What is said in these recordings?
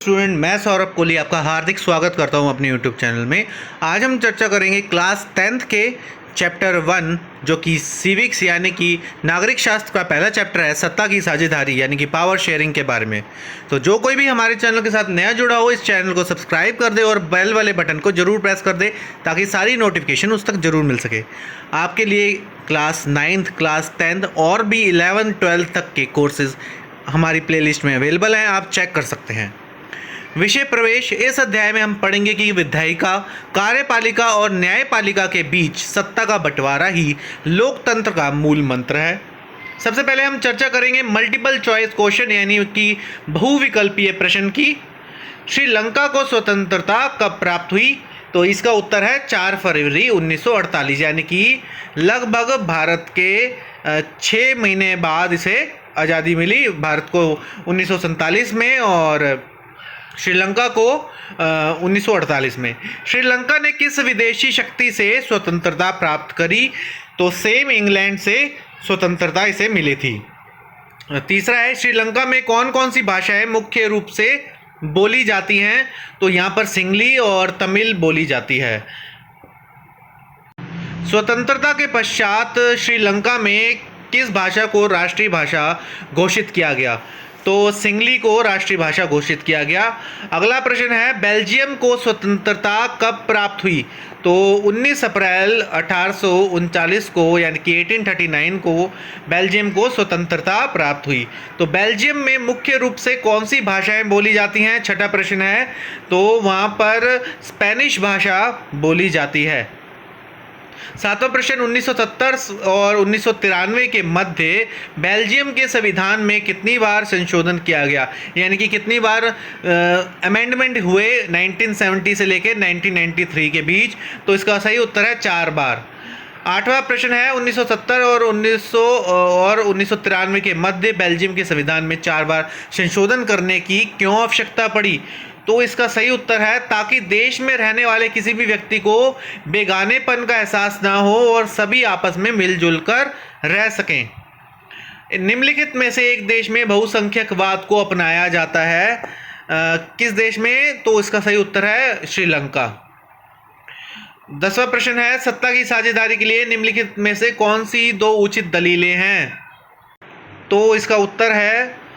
Student, मैं सौरभ कोहली आपका हार्दिक स्वागत करता हूं अपने यूट्यूब चैनल में। आज हम चर्चा करेंगे क्लास 10th के चैप्टर 1 जो कि सिविक्स यानी कि नागरिक शास्त्र का पहला चैप्टर है, सत्ता की साझेदारी यानी कि पावर शेयरिंग के बारे में। तो जो कोई भी हमारे चैनल के साथ नया जुड़ा हो, इस चैनल को सब्सक्राइब कर दे और बेल वाले बटन को जरूर प्रेस कर दे ताकि सारी नोटिफिकेशन उस तक जरूर मिल सके। आपके लिए क्लास 9th, क्लास 10th और भी 11th 12th तक के कोर्सेज हमारी प्लेलिस्ट में अवेलेबल हैं, आप चेक कर सकते हैं। विषय प्रवेश। इस अध्याय में हम पढ़ेंगे कि विधायिका, कार्यपालिका और न्यायपालिका के बीच सत्ता का बंटवारा ही लोकतंत्र का मूल मंत्र है। सबसे पहले हम चर्चा करेंगे मल्टीपल चॉइस क्वेश्चन यानी कि बहुविकल्पीय प्रश्न की। श्रीलंका को स्वतंत्रता कब प्राप्त हुई? तो इसका उत्तर है 4 फरवरी 1948 यानी कि लगभग भारत के 6 महीने बाद इसे आज़ादी मिली। भारत को 1947 में और श्रीलंका को 1948 में। श्रीलंका ने किस विदेशी शक्ति से स्वतंत्रता प्राप्त करी? तो सेम इंग्लैंड से स्वतंत्रता इसे मिली थी। तीसरा है, श्रीलंका में कौन कौन सी भाषाएं मुख्य रूप से बोली जाती हैं? तो यहाँ पर सिंगली और तमिल बोली जाती है। स्वतंत्रता के पश्चात श्रीलंका में किस भाषा को राष्ट्रीय भाषा घोषित किया गया? तो सिंगली को राष्ट्रीय भाषा घोषित किया गया। अगला प्रश्न है, बेल्जियम को स्वतंत्रता कब प्राप्त हुई? तो 19 अप्रैल 1839 को यानी कि 1839 को बेल्जियम को स्वतंत्रता प्राप्त हुई। तो बेल्जियम में मुख्य रूप से कौन सी भाषाएं बोली जाती हैं? छठा प्रश्न है, तो वहाँ पर स्पेनिश भाषा बोली जाती है। सातवां प्रश्न, 1970 और 1993 के मध्य बेल्जियम के संविधान में कितनी बार संशोधन किया गया? यानी कि कितनी बार अमेंडमेंट हुए 1970 से लेकर 1993 के बीच? तो इसका सही उत्तर है 4 बार। आठवां प्रश्न है, 1970 और 1993 के मध्य बेल्जियम के संविधान में 4 बार संशोधन करने की क्यों आवश्यकता पड़ी? तो इसका सही उत्तर है ताकि देश में रहने वाले किसी भी व्यक्ति को बेगानेपन का एहसास ना हो और सभी आपस में मिलजुल कर रह सकें। निम्नलिखित में से एक देश में बहुसंख्यकवाद को अपनाया जाता है, किस देश में? तो इसका सही उत्तर है श्रीलंका। 10वां प्रश्न है, सत्ता की साझेदारी के लिए निम्नलिखित में से कौन सी 2 उचित दलीलें हैं? तो इसका उत्तर है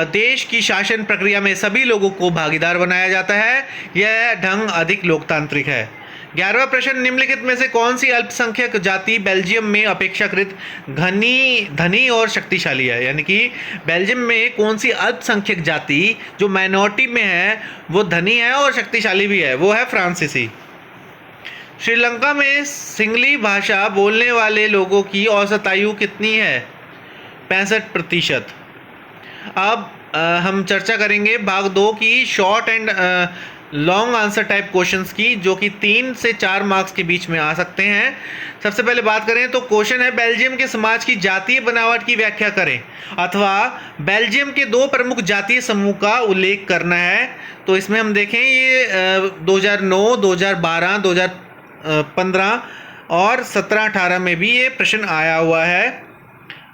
देश की शासन प्रक्रिया में सभी लोगों को भागीदार बनाया जाता है, यह ढंग अधिक लोकतांत्रिक है। 11वां प्रश्न, निम्नलिखित में से कौन सी अल्पसंख्यक जाति बेल्जियम में अपेक्षाकृत धनी और शक्तिशाली है? यानी कि बेल्जियम में कौन सी अल्पसंख्यक जाति जो माइनॉरिटी में है वो धनी है और शक्तिशाली भी है? वो है फ्रांसीसी। श्रीलंका में सिंगली भाषा बोलने वाले लोगों की औसत आयु कितनी है? 65%। अब हम चर्चा करेंगे भाग 2 की short and long answer type questions की, जो कि 3 से 4 मार्क्स के बीच में आ सकते हैं। सबसे पहले बात करें तो क्वेश्चन है, बेल्जियम के समाज की जातीय बनावट की व्याख्या करें, अथवा बेल्जियम के 2 प्रमुख जातीय समूह का उल्लेख करना है। तो इसमें हम देखें ये 2009, 2012, 2015 और 17-18 में भी ये प्रश्न आया हुआ है।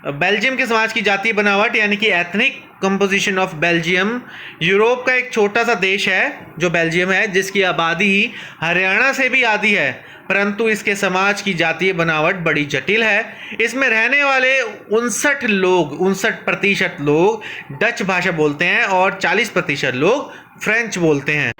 बेल्जियम के समाज की जातीय बनावट यानी कि ethnic composition of Belgium Europe का एक छोटा सा देश है जो बेल्जियम है, जिसकी आबादी हरियाणा से भी आधी है, परंतु इसके समाज की जातीय बनावट बड़ी जटिल है। इसमें रहने वाले 59% लोग डच भाषा बोलते हैं और 40% लोग फ्रेंच बोलते हैं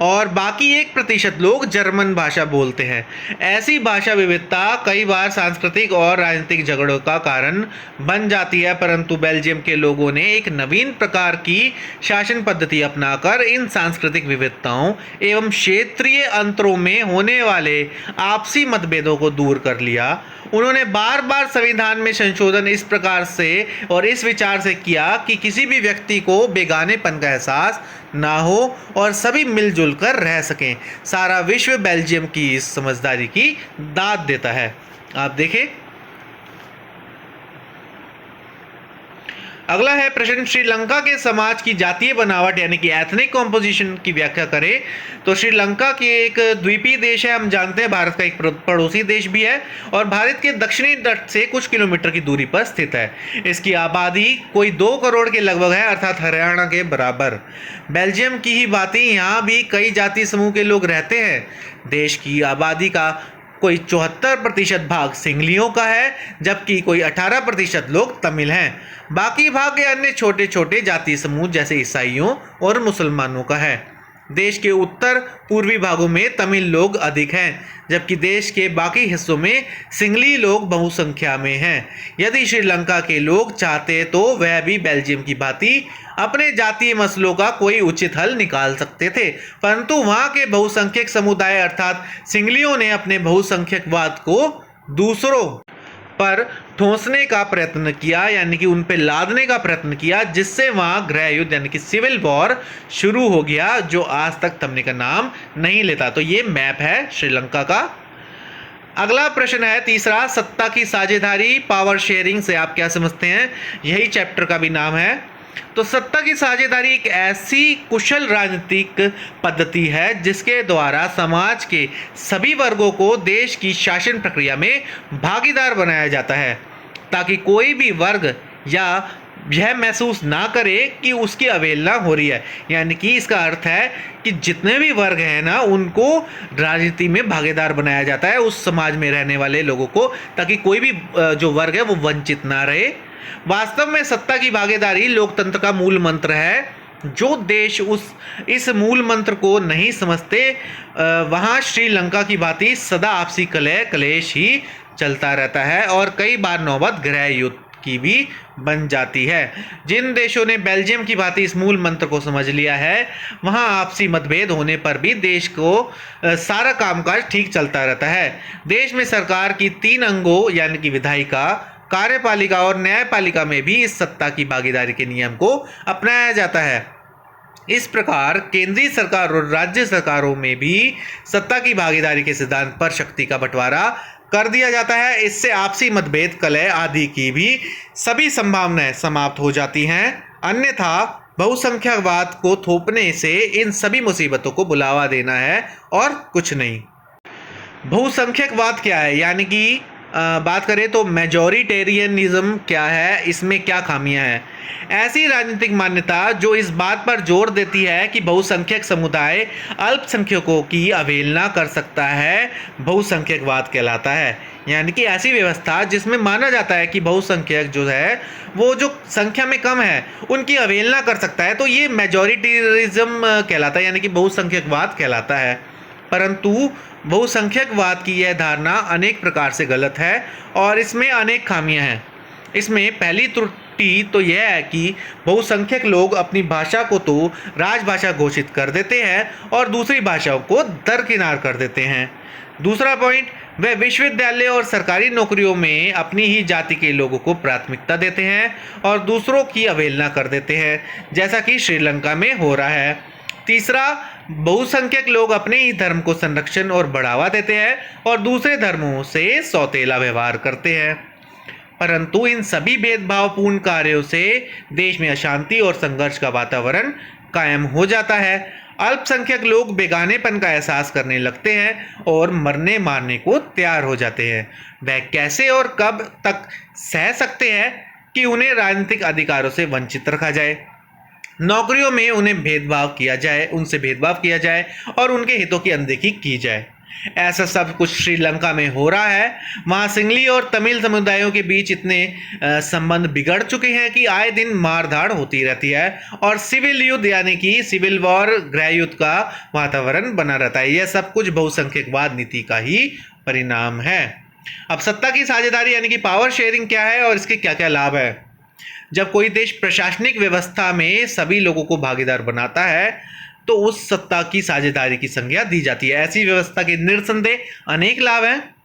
और बाकी 1% लोग जर्मन भाषा बोलते हैं। ऐसी भाषा विविधता कई बार सांस्कृतिक और राजनीतिक झगड़ों का कारण बन जाती है, परंतु बेल्जियम के लोगों ने एक नवीन प्रकार की शासन पद्धति अपनाकर इन सांस्कृतिक विविधताओं एवं क्षेत्रीय अंतरों में होने वाले आपसी मतभेदों को दूर कर लिया। उन्होंने बार बार संविधान में संशोधन इस प्रकार से और इस विचार से किया कि किसी भी व्यक्ति को बेगानेपन का एहसास ना हो और सभी मिलजुल कर रह सकें। सारा विश्व बेल्जियम की इस समझदारी की दाद देता है। आप देखें, अगला है प्रश्न, श्रीलंका के समाज की जातीय बनावट यानी कि एथनिक कॉम्पोजिशन की व्याख्या करें। तो श्रीलंका की एक द्वीपीय देश है, हम जानते हैं भारत का एक पड़ोसी देश भी है और भारत के दक्षिणी तट से कुछ किलोमीटर की दूरी पर स्थित है। इसकी आबादी कोई 2 करोड़ के लगभग है, अर्थात हरियाणा के बराबर। बेल्जियम की ही भांति यहाँ भी कई जाति समूह के लोग रहते हैं। देश की आबादी का कोई 74% भाग सिंगलियों का है, जबकि कोई 18% लोग तमिल हैं। बाकी भाग अन्य छोटे छोटे जाति समूह जैसे ईसाइयों और मुसलमानों का है। देश के उत्तर पूर्वी भागों में तमिल लोग अधिक हैं, जबकि देश के बाकी हिस्सों में सिंगली लोग बहुसंख्या में हैं। यदि श्रीलंका के लोग चाहते तो वह भी बेल्जियम की भांति अपने जातीय मसलों का कोई उचित हल निकाल सकते थे, परंतु वहां के बहुसंख्यक समुदाय अर्थात सिंगलियों ने अपने बहुसंख्यकवाद को दूसरों पर ठोंसने का प्रयत्न किया, यानी कि उन पे लादने का प्रयत्न किया, जिससे वहां गृह युद्ध यानी कि सिविल वॉर शुरू हो गया, जो आज तक थमने का नाम नहीं लेता। तो ये मैप है श्रीलंका का। अगला प्रश्न है तीसरा, सत्ता की साझेदारी, पावर शेयरिंग से आप क्या समझते हैं, यही चैप्टर का भी नाम है। तो सत्ता की साझेदारी एक ऐसी कुशल राजनीतिक पद्धति है जिसके द्वारा समाज के सभी वर्गों को देश की शासन प्रक्रिया में भागीदार बनाया जाता है, ताकि कोई भी वर्ग या यह महसूस ना करे कि उसकी अवहेलना हो रही है। यानी कि इसका अर्थ है कि जितने भी वर्ग हैं ना, उनको राजनीति में भागीदार बनाया जाता है, उस समाज में रहने वाले लोगों को, ताकि कोई भी जो वर्ग है वो वंचित ना रहे। वास्तव में सत्ता की भागीदारी लोकतंत्र का मूल मंत्र है। जो देश इस मूल मंत्र को नहीं समझते, वहाँ श्रीलंका की भांति सदा आपसी कलह कलेश ही चलता रहता है और कई बार नौबत गृह युद्ध की भी बन जाती है। जिन देशों ने बेल्जियम की भांति इस मूल मंत्र को समझ लिया है, वहाँ आपसी मतभेद होने पर भी देश को सारा कामकाज ठीक चलता रहता है। देश में सरकार की 3 अंगों यानी कि विधायिका, कार्यपालिका और न्यायपालिका में भी इस सत्ता की भागीदारी के नियम को अपनाया जाता है। इस प्रकार केंद्रीय सरकार और राज्य सरकारों में भी सत्ता की भागीदारी के सिद्धांत पर शक्ति का बंटवारा कर दिया जाता है। इससे आपसी मतभेद, कलह आदि की भी सभी संभावनाएं समाप्त हो जाती हैं। अन्यथा बहुसंख्यकवाद को थोपने से इन सभी मुसीबतों को बुलावा देना है और कुछ नहीं। बहुसंख्यकवाद क्या है, यानी कि बात करें तो मेजॉरिटेरियनिज्म क्या है, इसमें क्या खामियां हैं। ऐसी राजनीतिक मान्यता जो इस बात पर जोर देती है कि बहुसंख्यक समुदाय अल्पसंख्यकों की अवहेलना कर सकता है, बहुसंख्यकवाद कहलाता है। यानी कि ऐसी व्यवस्था जिसमें माना जाता है कि बहुसंख्यक जो है वो जो संख्या में कम है उनकी अवहेलना कर सकता है, तो ये मेजॉरिटेरिज्म कहलाता है, यानी कि बहुसंख्यकवाद कहलाता है। परंतु बहुसंख्यकवाद की यह धारणा अनेक प्रकार से गलत है और इसमें अनेक खामियां हैं। इसमें पहली त्रुटि तो यह है कि बहुसंख्यक लोग अपनी भाषा को तो राजभाषा घोषित कर देते हैं और दूसरी भाषाओं को दरकिनार कर देते हैं। दूसरा पॉइंट, वे विश्वविद्यालय और सरकारी नौकरियों में अपनी ही जाति के लोगों को प्राथमिकता देते हैं और दूसरों की अवहेलना कर देते हैं, जैसा कि श्रीलंका में हो रहा है। तीसरा, बहुसंख्यक लोग अपने ही धर्म को संरक्षण और बढ़ावा देते हैं और दूसरे धर्मों से सौतेला व्यवहार करते हैं। परंतु इन सभी भेदभावपूर्ण कार्यों से देश में अशांति और संघर्ष का वातावरण कायम हो जाता है। अल्पसंख्यक लोग बेगानेपन का एहसास करने लगते हैं और मरने मारने को तैयार हो जाते हैं। वह कैसे और कब तक सह सकते हैं कि उन्हें राजनीतिक अधिकारों से वंचित रखा जाए, नौकरियों में उन्हें भेदभाव किया जाए, उनसे भेदभाव किया जाए और उनके हितों की अनदेखी की जाए। ऐसा सब कुछ श्रीलंका में हो रहा है। वहाँ सिंगली और तमिल समुदायों के बीच इतने संबंध बिगड़ चुके हैं कि आए दिन मारधाड़ होती रहती है और सिविल युद्ध यानी कि सिविल वॉर, गृह युद्ध का वातावरण बना रहता है। यह सब कुछ बहुसंख्यकवाद नीति का ही परिणाम है। अब सत्ता की साझेदारी यानी कि पावर शेयरिंग क्या है और इसके क्या क्या लाभ है। जब कोई देश प्रशासनिक व्यवस्था में सभी लोगों को भागीदार बनाता है तो उस सत्ता की साझेदारी की संज्ञा दी जाती है। ऐसी व्यवस्था के निरसंदेह अनेक लाभ हैं।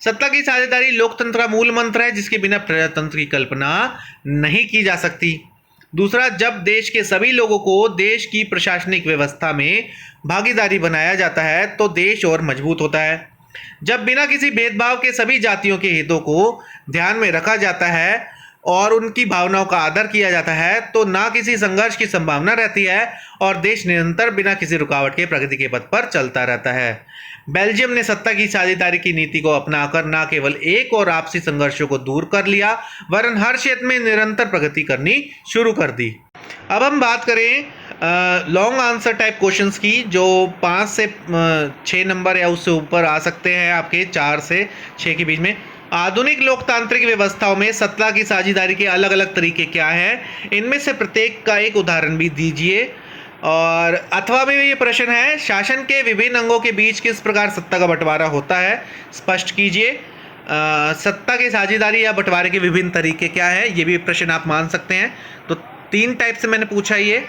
सत्ता की साझेदारी लोकतंत्र का मूल मंत्र है जिसके बिना प्रजातंत्र की कल्पना नहीं की जा सकती। दूसरा, जब देश के सभी लोगों को देश की प्रशासनिक व्यवस्था में भागीदारी बनाया जाता है तो देश और मजबूत होता है। जब बिना किसी भेदभाव के सभी जातियों के हितों को ध्यान में रखा जाता है और उनकी भावनाओं का आदर किया जाता है तो ना किसी संघर्ष की संभावना रहती है और देश निरंतर बिना किसी रुकावट के प्रगति के पथ पर चलता रहता है। बेल्जियम ने सत्ता की साझेदारी की नीति को अपनाकर न केवल एक और आपसी संघर्षों को दूर कर लिया वरन हर क्षेत्र में निरंतर प्रगति करनी शुरू कर दी। अब हम बात करें लॉन्ग आंसर टाइप क्वेश्चंस की, जो 5 से 6 नंबर या उससे ऊपर आ सकते हैं, आपके 4 से 6 के बीच में। आधुनिक लोकतांत्रिक व्यवस्थाओं में सत्ता की साझेदारी के अलग अलग तरीके क्या हैं, इनमें से प्रत्येक का एक उदाहरण भी दीजिए। और अथवा में ये प्रश्न है, शासन के विभिन्न अंगों के बीच किस प्रकार सत्ता का बंटवारा होता है, स्पष्ट कीजिए। सत्ता की साझेदारी या बंटवारे के विभिन्न तरीके क्या है, ये भी प्रश्न आप मान सकते हैं। तो 3 टाइप से मैंने पूछा ये।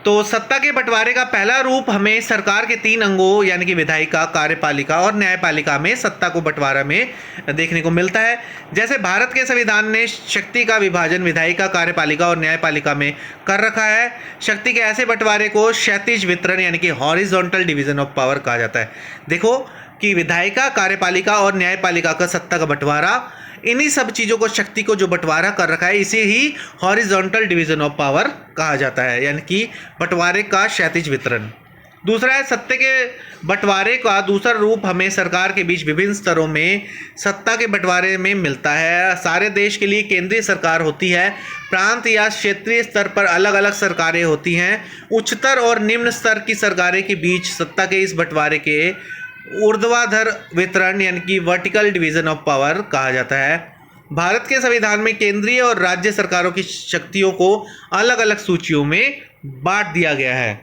तो सत्ता के बंटवारे का पहला रूप हमें सरकार के 3 अंगों यानी कि विधायिका, कार्यपालिका और न्यायपालिका में सत्ता को बंटवारा में देखने को मिलता है। जैसे भारत के संविधान ने शक्ति का विभाजन विधायिका, कार्यपालिका और न्यायपालिका में कर रखा है। शक्ति के ऐसे बंटवारे को क्षैतिज वितरण यानी कि हॉरिजॉन्टल डिवीजन ऑफ पावर कहा जाता है। देखो कि विधायिका, कार्यपालिका और न्यायपालिका का सत्ता का बंटवारा, इन्हीं सब चीज़ों को, शक्ति को जो बंटवारा कर रखा है, इसे ही हॉरिजॉन्टल डिवीजन ऑफ पावर कहा जाता है, यानी कि बंटवारे का क्षैतिज वितरण। दूसरा है, सत्ता के बंटवारे का दूसरा रूप हमें सरकार के बीच विभिन्न स्तरों में सत्ता के बंटवारे में मिलता है। सारे देश के लिए केंद्रीय सरकार होती है, प्रांत या क्षेत्रीय स्तर पर अलग अलग सरकारें होती हैं। उच्चतर और निम्न स्तर की सरकारें के बीच सत्ता के इस बंटवारे के ऊर्ध्वाधर वितरण यानी कि वर्टिकल डिवीजन ऑफ पावर कहा जाता है। भारत के संविधान में केंद्रीय और राज्य सरकारों की शक्तियों को अलग अलग सूचियों में बांट दिया गया है।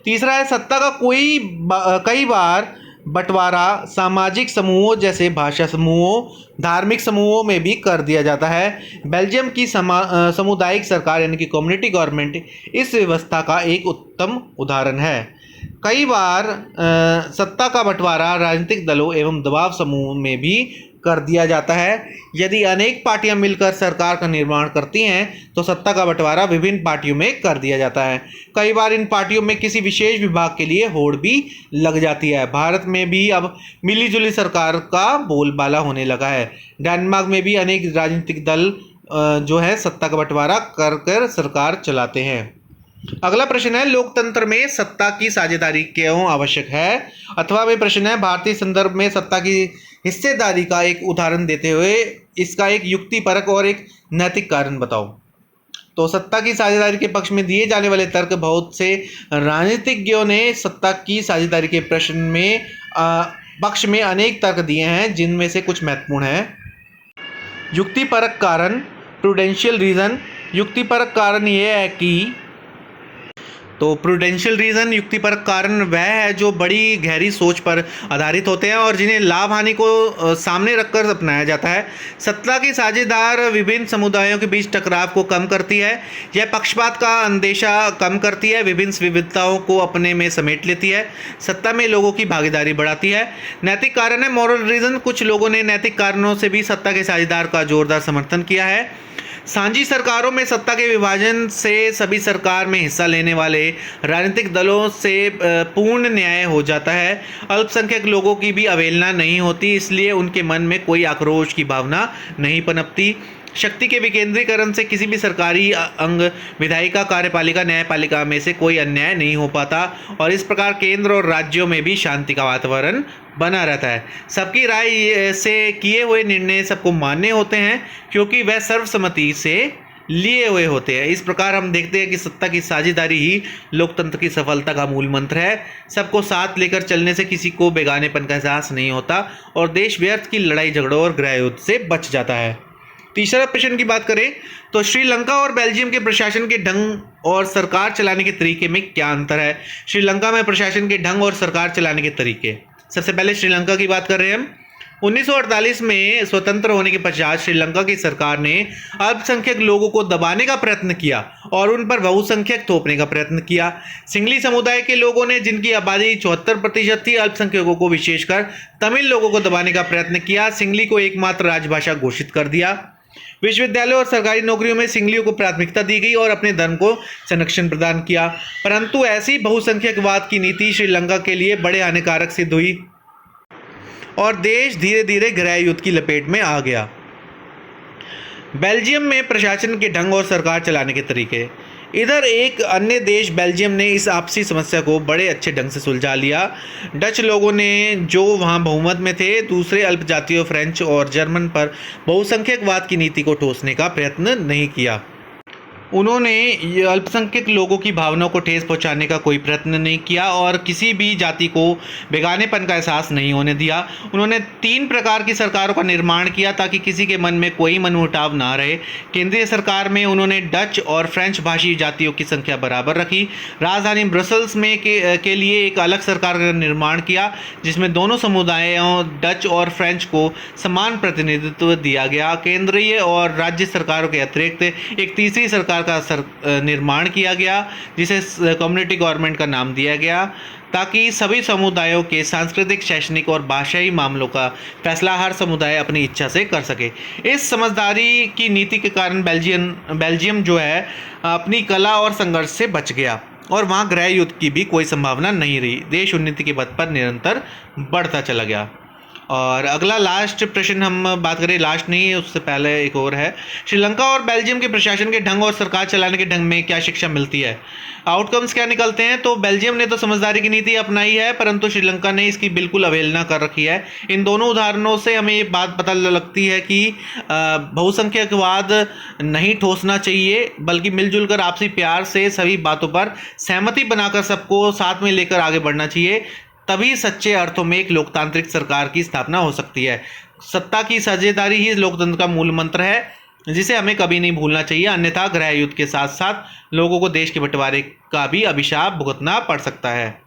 तीसरा है, सत्ता का कई बार बंटवारा सामाजिक समूहों जैसे भाषा समूहों, धार्मिक समूहों में भी कर दिया जाता है। बेल्जियम की सामुदायिक सरकार यानी कि कम्युनिटी गवर्नमेंट इस व्यवस्था का एक उत्तम उदाहरण है। कई बार सत्ता का बंटवारा राजनीतिक दलों एवं दबाव समूह में भी कर दिया जाता है। यदि अनेक पार्टियां मिलकर सरकार का निर्माण करती हैं तो सत्ता का बंटवारा विभिन्न पार्टियों में कर दिया जाता है। कई बार इन पार्टियों में किसी विशेष विभाग के लिए होड़ भी लग जाती है। भारत में भी अब मिलीजुली सरकार का बोलबाला होने लगा है। डेनमार्क में भी अनेक राजनीतिक दल जो है सत्ता का बंटवारा कर सरकार चलाते हैं। अगला प्रश्न है, लोकतंत्र में सत्ता की साझेदारी क्यों आवश्यक है। अथवा में प्रश्न है, भारतीय संदर्भ में सत्ता की हिस्सेदारी का एक उदाहरण देते हुए इसका एक युक्तिपरक और एक नैतिक कारण बताओ। तो सत्ता की साझेदारी के पक्ष में दिए जाने वाले तर्क, बहुत से राजनीतिज्ञों ने सत्ता की साझेदारी के प्रश्न में पक्ष में अनेक तर्क दिए हैं, जिनमें से कुछ महत्वपूर्ण हैं। युक्तिपरक कारण, प्रूडेंशियल रीजन। युक्तिपरक कारण यह है कि तो प्रूडेंशियल रीज़न, युक्तिपरक कारण वह है जो बड़ी गहरी सोच पर आधारित होते हैं और जिन्हें लाभ हानि को सामने रखकर अपनाया जाता है। सत्ता की साझेदार विभिन्न समुदायों के बीच टकराव को कम करती है। यह पक्षपात का अंदेशा कम करती है, विभिन्न विविधताओं को अपने में समेट लेती है, सत्ता में लोगों की भागीदारी बढ़ाती है। नैतिक कारण है, मॉरल रीज़न। कुछ लोगों ने नैतिक कारणों से भी सत्ता के साझेदार का जोरदार समर्थन किया है। सांझी सरकारों में सत्ता के विभाजन से सभी सरकार में हिस्सा लेने वाले राजनीतिक दलों से पूर्ण न्याय हो जाता है। अल्पसंख्यक लोगों की भी अवहेलना नहीं होती, इसलिए उनके मन में कोई आक्रोश की भावना नहीं पनपती। शक्ति के विकेंद्रीकरण से किसी भी सरकारी अंग, विधायिका, कार्यपालिका, न्यायपालिका में से कोई अन्याय नहीं हो पाता और इस प्रकार केंद्र और राज्यों में भी शांति का वातावरण बना रहता है। सबकी राय से किए हुए निर्णय सबको मान्य होते हैं क्योंकि वह सर्वसम्मति से लिए हुए होते हैं। इस प्रकार हम देखते हैं कि सत्ता की साझेदारी ही लोकतंत्र की सफलता का मूल मंत्र है। सबको साथ लेकर चलने से किसी को बेगानेपन का एहसास नहीं होता और देश व्यर्थ की लड़ाई झगड़ों और गृह युद्ध से बच जाता है। तीसरा प्रश्न की बात करें तो श्रीलंका और बेल्जियम के प्रशासन के ढंग और सरकार चलाने के तरीके में क्या अंतर है। श्रीलंका में प्रशासन के ढंग और सरकार चलाने के तरीके। सबसे पहले श्रीलंका की बात कर रहे हैं हम। 1948 में स्वतंत्र होने के पश्चात श्रीलंका की सरकार ने अल्पसंख्यक लोगों को दबाने का प्रयत्न किया और उन पर बहुसंख्यक थोपने का प्रयत्न किया। सिंगली समुदाय के लोगों ने, जिनकी आबादी 74% थी, अल्पसंख्यकों को विशेषकर तमिल लोगों को दबाने का प्रयत्न किया। सिंगली को एकमात्र राजभाषा घोषित कर दिया। विश्वविद्यालयों और सरकारी नौकरियों में सिंगलियों को प्राथमिकता दी गई और अपने धर्म को संरक्षण प्रदान किया। परंतु ऐसी बहुसंख्यकवाद की नीति श्रीलंका के लिए बड़े हानिकारक सिद्ध हुई और देश धीरे धीरे गृह युद्ध की लपेट में आ गया। बेल्जियम में प्रशासन के ढंग और सरकार चलाने के तरीके। इधर एक अन्य देश बेल्जियम ने इस आपसी समस्या को बड़े अच्छे ढंग से सुलझा लिया। डच लोगों ने, जो वहां बहुमत में थे, दूसरे अल्पजातियों फ्रेंच और जर्मन पर बहुसंख्यकवाद की नीति को ठोसने का प्रयत्न नहीं किया। उन्होंने ये अल्पसंख्यक लोगों की भावनाओं को ठेस पहुंचाने का कोई प्रयत्न नहीं किया और किसी भी जाति को बेगानेपन का एहसास नहीं होने दिया। उन्होंने 3 प्रकार की सरकारों का निर्माण किया ताकि किसी के मन में कोई मनमुटाव ना रहे। केंद्रीय सरकार में उन्होंने डच और फ्रेंच भाषी जातियों की संख्या बराबर रखी। राजधानी ब्रसल्स में के लिए एक अलग सरकार का निर्माण किया जिसमें दोनों समुदायों डच और फ्रेंच को समान प्रतिनिधित्व दिया गया। केंद्रीय और राज्य सरकारों के अतिरिक्त एक तीसरी सरकार का निर्माण किया गया जिसे कम्युनिटी गवर्नमेंट का नाम दिया गया ताकि सभी समुदायों के सांस्कृतिक, शैक्षणिक और भाषाई मामलों का फैसला हर समुदाय अपनी इच्छा से कर सके। इस समझदारी की नीति के कारण बेल्जियम जो है अपनी कला और संघर्ष से बच गया और वहाँ गृह युद्ध की भी कोई संभावना नहीं रही। देश उन्नति के पथ पर निरंतर बढ़ता चला गया। और अगला लास्ट प्रश्न हम बात करें, लास्ट नहीं, उससे पहले एक और है। श्रीलंका और बेल्जियम के प्रशासन के ढंग और सरकार चलाने के ढंग में क्या शिक्षा मिलती है? आउटकम्स क्या निकलते हैं? तो बेल्जियम ने तो समझदारी की नीति अपनाई है परंतु श्रीलंका ने इसकी बिल्कुल अवहेलना कर रखी है। इन दोनों उदाहरणों से हमें ये बात पता लगती है कि बहुसंख्यकवाद नहीं ठोसना चाहिए बल्कि मिलजुल कर आपसी प्यार से सभी बातों पर सहमति बनाकर सबको साथ में लेकर आगे बढ़ना चाहिए। तभी सच्चे अर्थों में एक लोकतांत्रिक सरकार की स्थापना हो सकती है। सत्ता की साझेदारी ही लोकतंत्र का मूल मंत्र है जिसे हमें कभी नहीं भूलना चाहिए, अन्यथा गृह युद्ध के साथ साथ लोगों को देश के बंटवारे का भी अभिशाप भुगतना पड़ सकता है।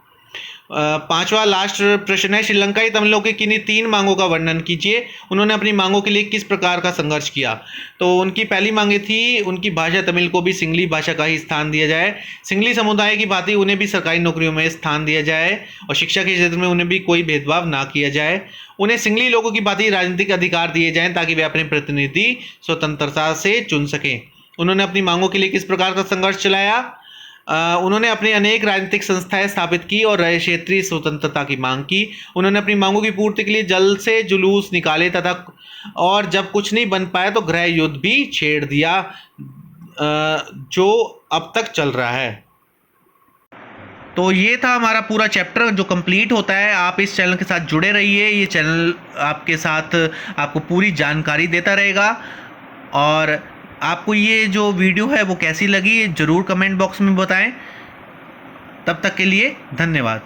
5वां लास्ट प्रश्न है, श्रीलंकाई तमिलों की किन्हीं 3 मांगों का वर्णन कीजिए। उन्होंने अपनी मांगों के लिए किस प्रकार का संघर्ष किया? तो उनकी पहली मांगे थी उनकी भाषा तमिल को भी सिंगली भाषा का ही स्थान दिया जाए, सिंगली समुदाय की भांति उन्हें भी सरकारी नौकरियों में स्थान दिया जाए और शिक्षा के क्षेत्र में उन्हें भी कोई भेदभाव ना किया जाए। उन्हें सिंगली लोगों की भांति राजनीतिक अधिकार दिए जाएं ताकि वे अपने प्रतिनिधि स्वतंत्रता से चुन सकें। उन्होंने अपनी मांगों के लिए किस प्रकार का संघर्ष चलाया? उन्होंने अपनी अनेक राजनीतिक संस्थाएं स्थापित की और क्षेत्रीय स्वतंत्रता की मांग की। उन्होंने अपनी मांगों की पूर्ति के लिए जल्द से जुलूस निकाले तथा और जब कुछ नहीं बन पाया तो गृह युद्ध भी छेड़ दिया जो अब तक चल रहा है। तो ये था हमारा पूरा चैप्टर जो कंप्लीट होता है। आप इस चैनल के साथ जुड़े रहिए, ये चैनल आपके साथ आपको पूरी जानकारी देता रहेगा। और आपको ये जो वीडियो है वो कैसी लगी ज़रूर कमेंट बॉक्स में बताएं। तब तक के लिए धन्यवाद।